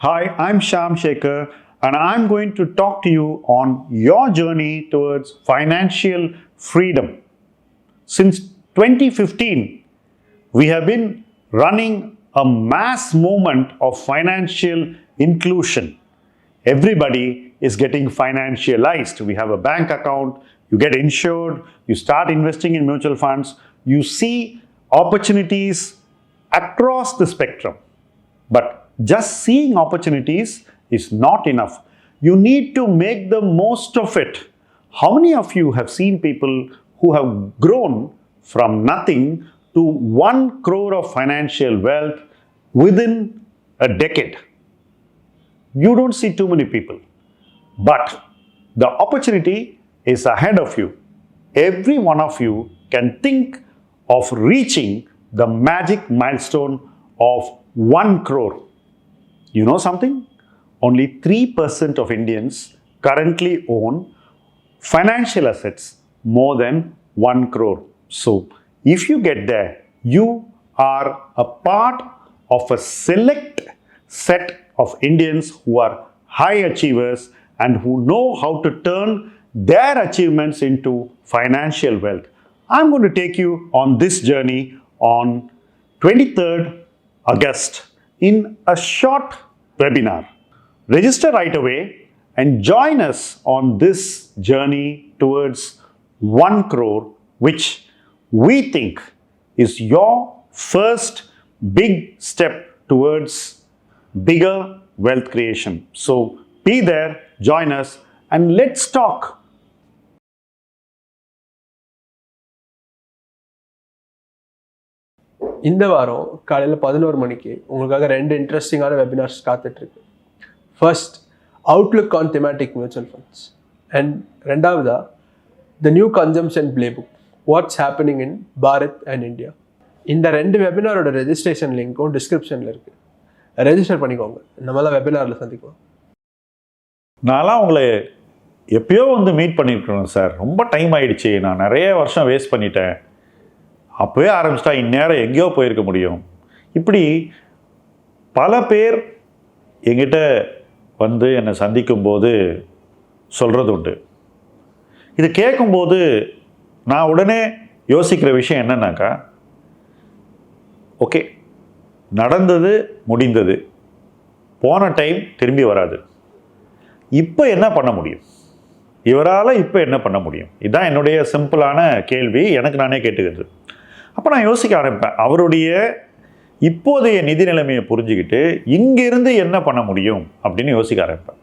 Hi, I'm Shyam Shekhar, and I'm going to talk to you on your journey towards financial freedom. Since 2015, we have been running a mass movement of financial inclusion. Everybody is getting financialized. We have a bank account, you get insured, you start investing in mutual funds, you see opportunities across the spectrum. But just seeing opportunities is not enough. You need to make the most of it. How many of you have seen people who have grown from nothing to 1 crore of financial wealth within a decade? You don't see too many people. But the opportunity is ahead of you. Every one of you can think of reaching the magic milestone of 1 crore. You know something? Only 3% of Indians currently own financial assets more than 1 crore. So, if you get there, you are a part of a select set of Indians who are high achievers and who know how to turn their achievements into financial wealth. I'm going to take you on this journey on 23rd August in a short webinar. Register right away and join us on this journey towards 1 crore, which we think is your first big step towards bigger wealth creation. So be there, join us, and let's talk. இந்த வாரம் காலையில் 11 மணிக்கு உங்களுக்காக 2 இன்ட்ரெஸ்டிங்கான webinars காத்துட்ருக்கு. First, outlook on thematic mutual funds, and ரெண்டாவதா the new consumption playbook, what's happening in Bharat and India. இந்த 2 வெபினாரோட registration லிங்க்கும் டிஸ்கிரிப்ஷனில் இருக்குது. ரெஜிஸ்டர் பண்ணிக்கோங்க. நம்மளாம் வெபினாரில் சந்திக்கலாம். நான்லாம் உங்களை எப்பயோ மீட் பண்ணியிருக்கணும் சார். ரொம்ப டைம் ஆயிடுச்சு, நான் நிறைய வருஷம் வேஸ்ட் பண்ணிட்டேன். அப்போவே ஆரம்பிச்சிட்டா இந்நேரம் எங்கேயோ போயிருக்க முடியும். இப்படி பல பேர் எங்கிட்ட என்னை சந்திக்கும்போது சொல்கிறது உண்டு. இது கேட்கும்போது நான் உடனே யோசிக்கிற விஷயம் என்னன்னாக்கா, ஓகே, நடந்தது முடிந்தது, போன டைம் திரும்பி வராது. இப்போ என்ன பண்ண முடியும்? இவரால் இப்போ என்ன பண்ண முடியும்? இதுதான் என்னுடைய சிம்பிளான கேள்வி, எனக்கு நானே கேட்டுக்கிறது. அப்போ நான் யோசிக்க ஆரம்பிப்பேன். அவருடைய இப்போதைய நிதி நிலைமையை புரிஞ்சுக்கிட்டு இங்கிருந்து என்ன பண்ண முடியும் அப்படின்னு யோசிக்க ஆரம்பிப்பேன்.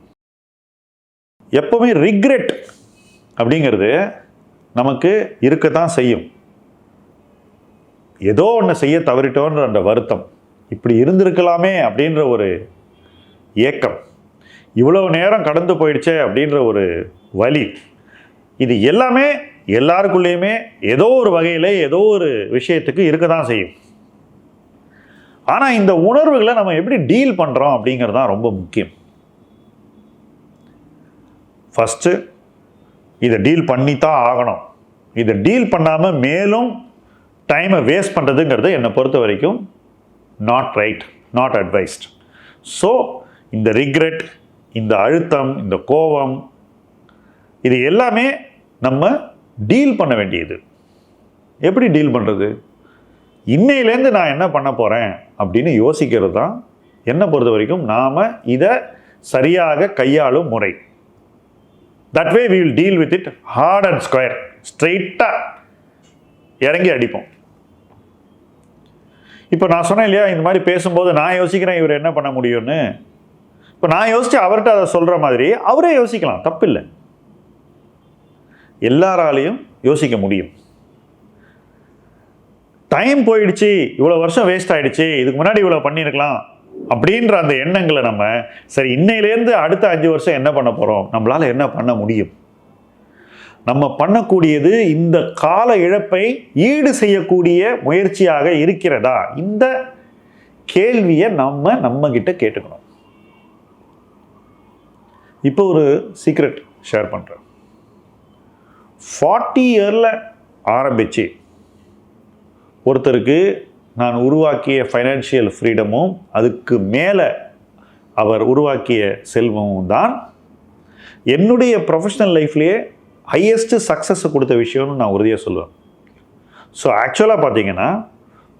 எப்போவுமே ரிக்ரெட் அப்படிங்கிறது நமக்கு இருக்கத்தான் செய்யும். ஏதோ ஒன்று செய்ய தவறிட்டோன்ற அந்த வருத்தம், இப்படி இருந்திருக்கலாமே அப்படின்ற ஒரு ஏக்கம், இவ்வளவு நேரம் கடந்து போயிடுச்சே அப்படின்ற ஒரு வலி, இது எல்லாமே எல்லாருக்குள்ளேயுமே ஏதோ ஒரு வகையில் ஏதோ ஒரு விஷயத்துக்கு இருக்க தான் செய்யும். ஆனால் இந்த உணர்வுகளை நம்ம எப்படி டீல் பண்ணுறோம் அப்படிங்கிறது தான் ரொம்ப முக்கியம். ஃபஸ்ட்டு இதை டீல் பண்ணி தான் ஆகணும். இதை டீல் பண்ணாமல் மேலும் டைமை வேஸ்ட் பண்ணுறதுங்கிறது என்னை பொறுத்த வரைக்கும் not right, not advised. So இந்த ரிக்ரெட், இந்த அழுத்தம், இந்த கோபம், இது எல்லாமே நம்ம டீல் பண்ண வேண்டியது. எப்படி டீல் பண்ணுறது? இன்னையிலேருந்து நான் என்ன பண்ண போகிறேன் அப்படின்னு யோசிக்கிறது தான் என்னை பொறுத்த வரைக்கும் நாம் இதை சரியாக கையாளும் முறை. That way we will deal with it hard and square. ஸ்ட்ரெயிட்டாக இறங்கி அடிப்போம். இப்போ நான் சொன்னேன் இல்லையா, இந்த மாதிரி பேசும்போது நான் யோசிக்கிறேன் இவர் என்ன பண்ண முடியும்னு. இப்போ நான் யோசித்து அவர்கிட்ட அதை சொல்கிற மாதிரி அவரே யோசிக்கலாம், தப்பில்லை. எல்லாராலையும் யோசிக்க முடியும். டைம் போயிடுச்சு, இவ்வளோ வருஷம் வேஸ்ட் ஆகிடுச்சு, இதுக்கு முன்னாடி இவ்வளோ பண்ணியிருக்கலாம் அப்படின்ற அந்த எண்ணங்களை நம்ம சரி இன்னையிலேருந்து அடுத்த 5 வருஷம் என்ன பண்ண போகிறோம், நம்மளால் என்ன பண்ண முடியும், நம்ம பண்ணக்கூடியது இந்த கால இழப்பை ஈடு செய்யக்கூடிய முயற்சியாக இருக்கிறதா, இந்த கேள்வியை நம்மகிட்ட கேட்டுக்கணும். இப்போ ஒரு சீக்ரெட் ஷேர் பண்ணுறேன். 40 இயரில் ஆரம்பித்து ஒருத்தருக்கு நான் உருவாக்கிய ஃபைனான்ஷியல் ஃப்ரீடமும் அதுக்கு மேலே அவர் உருவாக்கிய செல்வமும் தான் என்னுடைய ப்ரொஃபஷனல் லைஃப்லேயே ஹையஸ்ட் சக்ஸஸ் கொடுத்த விஷயம்னு நான் உறுதியாக சொல்லுவேன். ஸோ ஆக்சுவலாக பார்த்தீங்கன்னா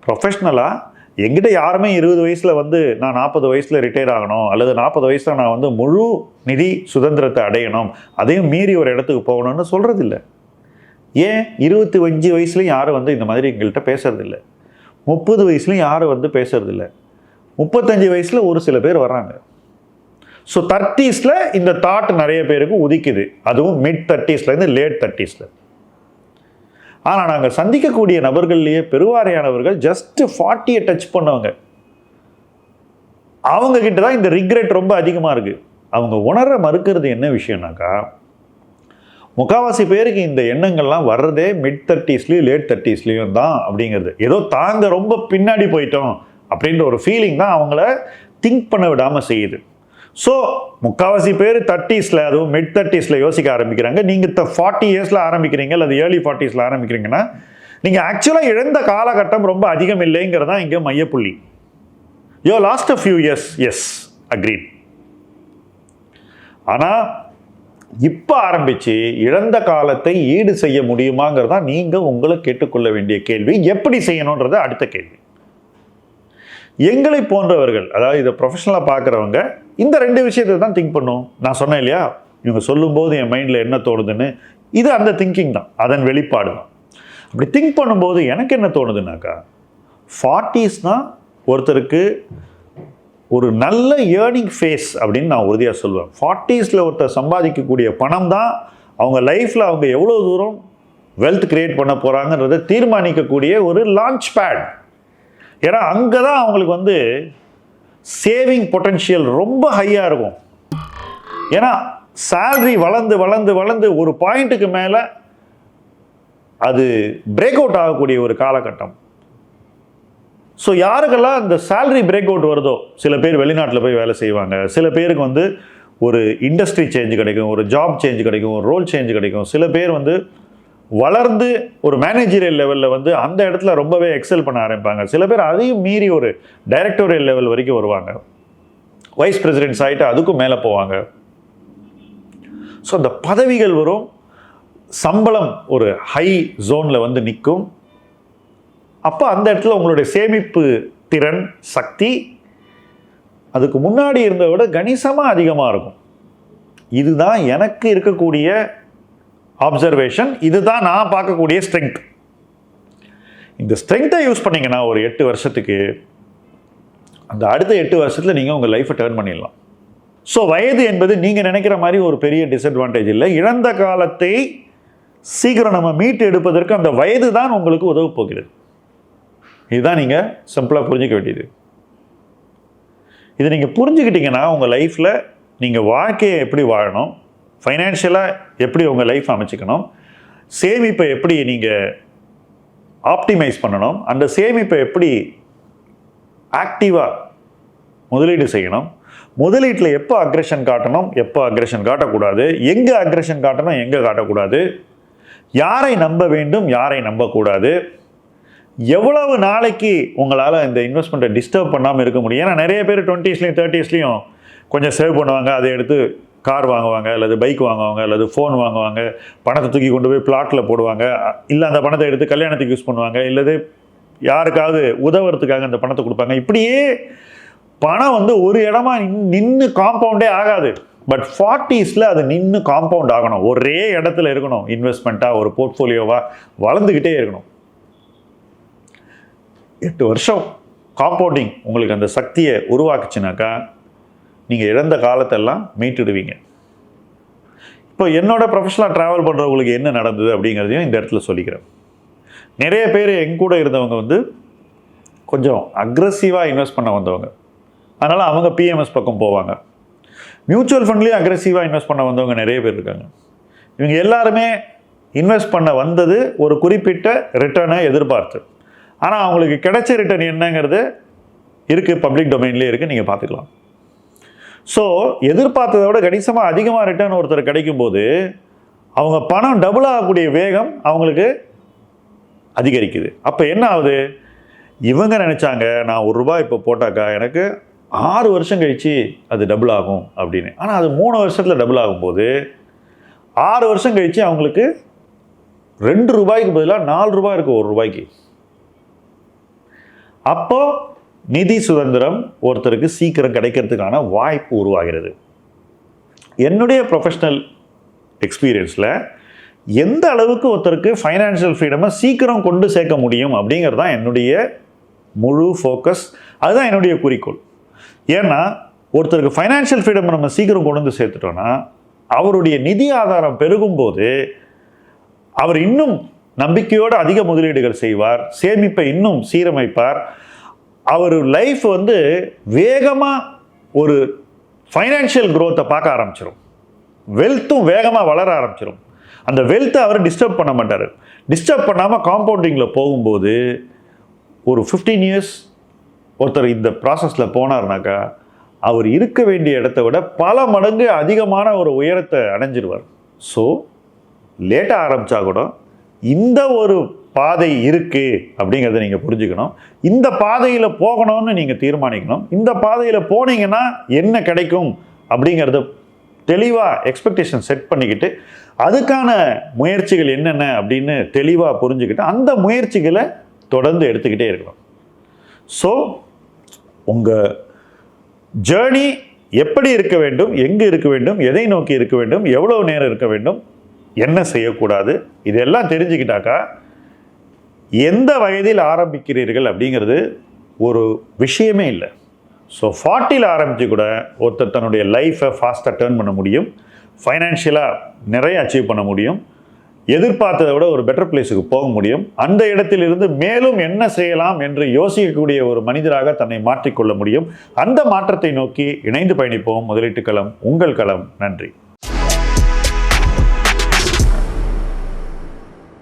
ப்ரொஃபஷ்னலாக எங்கிட்ட யாருமே 20 வயசில் வந்து நான் 40 வயசில் ரிட்டையர் ஆகணும் அல்லது 40 வயசில் நான் வந்து முழு நிதி சுதந்திரத்தை அடையணும், அதையும் மீறி ஒரு இடத்துக்கு போகணும்னு சொல்கிறதில்ல. ஏன் 25 வயசுலையும் யாரும் வந்து இந்த மாதிரி எங்கள்கிட்ட பேசுறதில்ல, 30 வயசுலையும் யாரும் வந்து பேசுறதில்ல, 35 வயசில் ஒரு சில பேர் வர்றாங்க. ஸோ 30ஸ்ல இந்த தாட் நிறைய பேருக்கு உதிக்குது, அதுவும் மிட் 30ஸ்லேருந்து லேட் 30ஸ்ல. ஆனால் நாங்கள் சந்திக்கக்கூடிய நபர்கள்லேயே பெருவாரியானவர்கள் ஜஸ்ட் 40 டச் பண்ணவங்க. அவங்க கிட்ட தான் இந்த ரிக்ரெட் ரொம்ப அதிகமாக இருக்குது. அவங்க உணர மறுக்கிறது என்ன விஷயம்னாக்கா, முக்கால்வாசி பேருக்கு இந்த எண்ணங்கள்லாம் வர்றதே மிட் 30ஸ்லேயும் லேட் 30ஸ்லேயும் தான் அப்படிங்கிறது. ஏதோ தாங்க ரொம்ப பின்னாடி போயிட்டோம் அப்படின்ற ஒரு ஃபீலிங் தான் அவங்கள திங்க் பண்ண விடாமல் செய்யுது. ஸோ முக்கால்வாசி பேர் 30ஸ்ல, அதுவும் மிட் 30ஸ்ல யோசிக்க ஆரம்பிக்கிறாங்க. நீங்கள் 40 இயர்ஸில் ஆரம்பிக்கிறீங்க அல்லது ஏர்லி 40ஸ்ல ஆரம்பிக்கிறீங்கன்னா நீங்கள் ஆக்சுவலாக இழந்த காலகட்டம் ரொம்ப அதிகம் இல்லைங்கிறதா இங்கே மையப்புள்ளி. Yo last a few years, yes agreed. ஆனால் இப்போ ஆரம்பித்து இழந்த காலத்தை ஈடு செய்ய முடியுமாங்கிறதா நீங்கள் உங்களை கேட்டுக்கொள்ள வேண்டிய கேள்வி. எப்படி செய்யணுன்றது அடுத்த கேள்வி. எங்களை போன்றவர்கள், அதாவது இதை ப்ரொஃபஷனலாக பார்க்குறவங்க இந்த 2 விஷயத்தை தான் திங்க் பண்ணும். நான் சொன்னேன் இல்லையா, இவங்க சொல்லும்போது என் மைண்டில் என்ன தோணுதுன்னு, இது அந்த திங்கிங் தான், அதன் வெளிப்பாடு தான். அப்படி திங்க் பண்ணும்போது எனக்கு என்ன தோணுதுனாக்கா, 40s தான் ஒருத்தருக்கு ஒரு நல்ல ஏர்னிங் ஃபேஸ் அப்படின்னு நான் உறுதியாக சொல்லுவேன். 40ஸ்ல ஒருத்தர் சம்பாதிக்கக்கூடிய பணம் தான் அவங்க லைஃப்பில் அவங்க எவ்வளோ தூரம் வெல்த் கிரியேட் பண்ண போகிறாங்கன்றதை தீர்மானிக்கக்கூடிய ஒரு லான்ச் பேட். ஏன்னா அங்கே தான் அவங்களுக்கு வந்து சேவிங் பொட்டன்ஷியல் ரொம்ப ஹையாக இருக்கும். ஏன்னா சேலரி வளர்ந்து வளர்ந்து வளர்ந்து ஒரு பாயிண்ட்டுக்கு மேலே அது பிரேக் அவுட் ஆகக்கூடிய ஒரு காலகட்டம். ஸோ யாருக்கெல்லாம் இந்த சேலரி பிரேக் அவுட் வருதோ, சில பேர் வெளிநாட்டில் போய் வேலை செய்வாங்க, சில பேருக்கு வந்து ஒரு இண்டஸ்ட்ரி சேஞ்ச் கிடைக்கும், ஒரு ஜாப் சேஞ்ச் கிடைக்கும், ஒரு ரோல் சேஞ்ச் கிடைக்கும், சில பேர் வந்து வளர்ந்து ஒரு மேனேஜரியல் லெவலில் வந்து அந்த இடத்துல ரொம்பவே எக்ஸல் பண்ண ஆரம்பிப்பாங்க, சில பேர் அதையும் மீறி ஒரு டைரக்டோரியல் லெவல் வரைக்கும் வருவாங்க, வைஸ் பிரசிடென்ட்ஸ் ஆகிட்டு அதுக்கும் மேலே போவாங்க. ஸோ அந்த பதவிகள் வரும், சம்பளம் ஒரு ஹை ஜோனில் வந்து நிற்கும். அப்போ அந்த இடத்துல உங்களுடைய சேமிப்பு திறன், சக்தி அதுக்கு முன்னாடி இருந்ததை விட கணிசமாக அதிகமாக இருக்கும். இதுதான் எனக்கு இருக்கக்கூடிய அப்சர்வேஷன், இதுதான் நான் பார்க்கக்கூடிய ஸ்ட்ரென்த். இந்த ஸ்ட்ரென்த்தை யூஸ் பண்ணிங்கன்னா ஒரு 8 வருஷத்துக்கு, அந்த அடுத்த 8 வருஷத்தில் நீங்கள் உங்கள் லைஃப்பை டர்ன் பண்ணிடலாம். ஸோ வயது என்பது நீங்கள் நினைக்கிற மாதிரி ஒரு பெரிய டிஸ்அட்வான்டேஜ் இல்லை. இழந்த காலத்தை சீக்கிரம் நம்ம மீட்டு எடுப்பதற்கு அந்த வயது தான் உங்களுக்கு உதவ போகிறது. இதுதான் நீங்கள் சிம்பிளாக புரிஞ்சிக்க வேண்டியது. இதை நீங்கள் புரிஞ்சுக்கிட்டீங்கன்னா உங்கள் லைஃப்பில் நீங்கள் வாழ்க்கையை எப்படி வாழணும், ஃபைனான்ஷியலாக எப்படி உங்கள் லைஃப் அமைச்சிக்கணும், சேமிப்பை எப்படி நீங்கள் ஆப்டிமைஸ் பண்ணணும், அந்த சேமிப்பை எப்படி ஆக்டிவாக முதலீடு செய்யணும், முதலீட்டில் எப்போ அக்ரெஷன் காட்டணும், எப்போ அக்ரெஷன் காட்டக்கூடாது, எங்கே அக்ரெஷன் காட்டணும், எங்கே காட்டக்கூடாது, யாரை நம்ப வேண்டும், யாரை நம்பக்கூடாது, எவ்வளவு நாளைக்கு உங்களால் இந்த இன்வெஸ்ட்மெண்ட்டை டிஸ்டர்ப் பண்ணாமல் இருக்க முடியும். ஏன்னா நிறைய பேர் 20ஸ்லையும் 30ஸ்லையும் கொஞ்சம் சேவ் பண்ணுவாங்க, அதை எடுத்து கார் வாங்குவாங்க, அல்லது பைக் வாங்குவாங்க, அல்லது ஃபோன் வாங்குவாங்க, பணத்தை தூக்கி கொண்டு போய் பிளாட்டில் போடுவாங்க, இல்லை அந்த பணத்தை எடுத்து கல்யாணத்துக்கு யூஸ் பண்ணுவாங்க, இல்லது யாருக்காவது உதவுறதுக்காக அந்த பணத்தை கொடுப்பாங்க. இப்படியே பணம் வந்து ஒரு இடமா நின்று காம்பவுண்டே ஆகாது. பட் 40ஸ்ல அது நின்று காம்பவுண்ட் ஆகணும், ஒரே இடத்துல இருக்கணும், இன்வெஸ்ட்மெண்ட்டாக ஒரு போர்ட்ஃபோலியோவாக வளர்ந்துக்கிட்டே இருக்கணும். 8 வருஷம் காம்பவுண்டிங் உங்களுக்கு அந்த சக்தியை உருவாக்குச்சுனாக்கா நீங்கள் இழந்த காலத்தெல்லாம் மீட்டுடுவீங்க. இப்போ என்னோட ப்ரொஃபஷனலாக ட்ராவல் பண்ணுறவங்களுக்கு என்ன நடந்தது அப்படிங்கிறதையும் இந்த இடத்துல சொல்லிக்கிறேன். நிறைய பேர் எங்க கூட இருந்தவங்க வந்து கொஞ்சம் அக்ரெசிவாக இன்வெஸ்ட் பண்ண வந்தவங்க, அதனால் அவங்க பிஎம்எஸ் பக்கம் போவாங்க. மியூச்சுவல் ஃபண்ட்லேயும் அக்ரெசிவாக இன்வெஸ்ட் பண்ண வந்தவங்க நிறைய பேர் இருக்காங்க. இவங்க எல்லாருமே இன்வெஸ்ட் பண்ண வந்தது ஒரு குறிப்பிட்ட ரிட்டர்னை எதிர்பார்த்து, ஆனால் அவங்களுக்கு கிடைச்ச ரிட்டர்ன் என்னங்கிறது இருக்குது, பப்ளிக் டொமைன்லேயே இருக்குது, நீங்கள் பார்த்துக்கலாம். ஸோ எதிர்பார்த்ததை விட கணிசமாக அதிகமாக ரிட்டர்ன் ஒருத்தர் கிடைக்கும்போது அவங்க பணம் டபுள் ஆகக்கூடிய வேகம் அவங்களுக்கு அதிகரிக்குது. அப்போ என்ன ஆகுது, இவங்க நினச்சாங்க நான் ₹1 இப்போ போட்டாக்கா எனக்கு 6 வருஷம் கழித்து அது டபுள் ஆகும் அப்படின்னு. ஆனால் அது 3 வருஷத்தில் டபுள் ஆகும்போது 6 வருஷம் கழித்து அவங்களுக்கு 2 ரூபாய்க்கு பதிலாக 4 ரூபாய் இருக்குது 1 ரூபாய்க்கு. அப்போ நிதி சுதந்திரம் ஒருத்தருக்கு சீக்கிரம் கிடைக்கிறதுக்கான வாய்ப்பு உருவாகிறது. என்னுடைய ப்ரொஃபஷ்னல் எக்ஸ்பீரியன்ஸில் எந்த அளவுக்கு ஒருத்தருக்கு ஃபைனான்ஷியல் ஃப்ரீடமை சீக்கிரம் கொண்டு சேர்க்க முடியும் அப்படிங்கிறது தான் என்னுடைய முழு ஃபோக்கஸ். அதுதான் என்னுடைய குறிக்கோள். ஏன்னா ஒருத்தருக்கு ஃபைனான்ஷியல் ஃப்ரீடம் நம்ம சீக்கிரம் கொண்டு வந்து சேர்த்துட்டோன்னா அவருடைய நிதி ஆதாரம் பெருகும்போது அவர் இன்னும் நம்பிக்கையோடு அதிக முதலீடுகள் செய்வார், சேமிப்பை இன்னும் சீரமைப்பார். அவர் லைஃப் வந்து வேகமாக ஒரு ஃபைனான்ஷியல் க்ரோத்தை பார்க்க ஆரம்பிச்சிடும், வெல்த்தும் வேகமாக வளர ஆரம்பிச்சிடும். அந்த வெல்த்தை அவர் டிஸ்டர்ப் பண்ண மாட்டார். டிஸ்டர்ப் பண்ணாமல் காம்பவுண்டிங்கில் போகும்போது ஒரு 15 இயர்ஸ் ஒருத்தர் இந்த ப்ராசஸில் போனார்னாக்கா அவர் இருக்க வேண்டிய இடத்த விட பல மடங்கு அதிகமான ஒரு உயரத்தை அடைஞ்சிருவார். ஸோ லேட்டாக ஆரம்பித்தா கூட இந்த ஒரு பாதை இருக்குது அப்படிங்கிறத நீங்கள் புரிஞ்சுக்கணும். இந்த பாதையில் போகணும்னு நீங்கள் தீர்மானிக்கணும். இந்த பாதையில் போனீங்கன்னா என்ன கிடைக்கும் அப்படிங்கிறத தெளிவாக எக்ஸ்பெக்டேஷன் செட் பண்ணிக்கிட்டு அதுக்கான முயற்சிகள் என்னென்ன அப்படின்னு தெளிவாக புரிஞ்சுக்கிட்டு அந்த முயற்சிகளை தொடர்ந்து எடுத்துக்கிட்டே இருக்கணும். ஸோ உங்கள் ஜேர்னி எப்படி இருக்க வேண்டும், எங்கே இருக்க வேண்டும், எதை நோக்கி இருக்க வேண்டும், எவ்வளோ நேரம் இருக்க வேண்டும், என்ன செய்யக்கூடாது, இதெல்லாம் தெரிஞ்சுக்கிட்டாக்கா எந்த வயதில் ஆரம்பிக்கிறீர்கள் அப்படிங்கிறது ஒரு விஷயமே இல்லை. ஸோ 40ல் ஆரம்பித்து கூட ஒருத்தர் தன்னுடைய லைஃப்பை ஃபாஸ்ட்டாக டேர்ன் பண்ண முடியும், ஃபைனான்ஷியலாக நிறைய அச்சீவ் பண்ண முடியும், எதிர்பார்த்ததை விட ஒரு பெட்டர் பிளேஸுக்கு போக முடியும். அந்த இடத்திலிருந்து மேலும் என்ன செய்யலாம் என்று யோசிக்கக்கூடிய ஒரு மனிதராக தன்னை மாற்றிக்கொள்ள முடியும். அந்த மாற்றத்தை நோக்கி இணைந்து பயணிப்போம். முதலீட்டு களம் உங்கள் களம். நன்றி.